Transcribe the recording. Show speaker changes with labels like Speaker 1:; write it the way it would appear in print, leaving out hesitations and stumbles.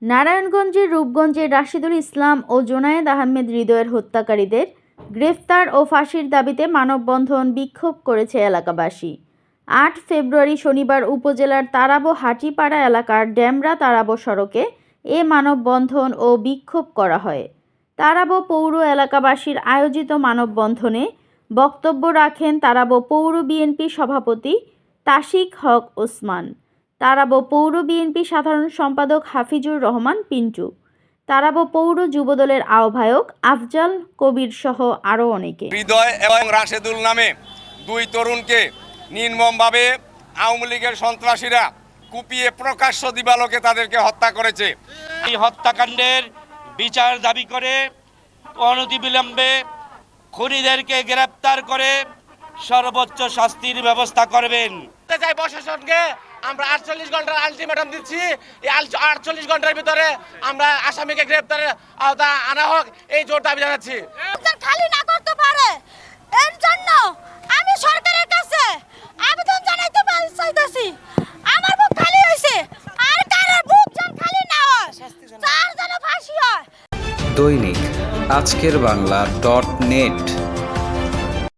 Speaker 1: নারায়ণগঞ্জের রূপগঞ্জের রাশিদুল ইসলাম ও জোনায়েদ আহমেদ হৃদয়ের হত্যাকারীদের গ্রেফতার ও ফাঁসির দাবিতে মানববন্ধন বিক্ষোভ করেছে এলাকাবাসী। ৮ ফেব্রুয়ারি শনিবার উপজেলার তারাবো হাটিপাড়া এলাকার ডেমরা তারাবো সড়কে এ মানববন্ধন ও বিক্ষোভ করা হয়। তারাবো পৌর এলাকাবাসীর আয়োজিত মানববন্ধনে বক্তব্য রাখেন তারাবো পৌর বিএনপি সভাপতি তাশিক হক ওসমান, তারাবো পৌর বিএনপি সাধারণ সম্পাদক হাফিজুর রহমান পিন্টু, তারাবো পৌর যুবদলের আহ্বায়ক আফজাল কবির সহ আরও অনেকে।
Speaker 2: হৃদয় এবং রাশেদুল নামে দুই তরুণকে নির্মমভাবে আওয়ামী লীগের সন্ত্রাসীরা কুপিয়ে প্রকাশ্য দিবালোকে তাদেরকে হত্যা করেছে।
Speaker 3: এই হত্যাকাণ্ডের বিচার দাবি করে অনতিবিলম্বে খুনিদেরকে গ্রেপ্তার করে সর্বোচ্চ শাস্তির ব্যবস্থা করবেন।
Speaker 4: প্রশাসনকে আমরা 48 ঘন্টার আলটিমেটাম দিচ্ছি। এই 48 ঘন্টার ভিতরে আমরা আসামিকে গ্রেপ্তারের আওতা আনা হোক, এই জোর দাবি জানাচ্ছি।
Speaker 5: খালি না করতে পারে, এর জন্য আমি সরকারের কাছে আবেদন জানাইতে চাইতেছি। আমার বুক খালি হইছে, আর কারোর বুক যেন খালি না হয়, তার যেন ফাঁসি হয়।
Speaker 6: দৈনিক আজকের বাংলা .net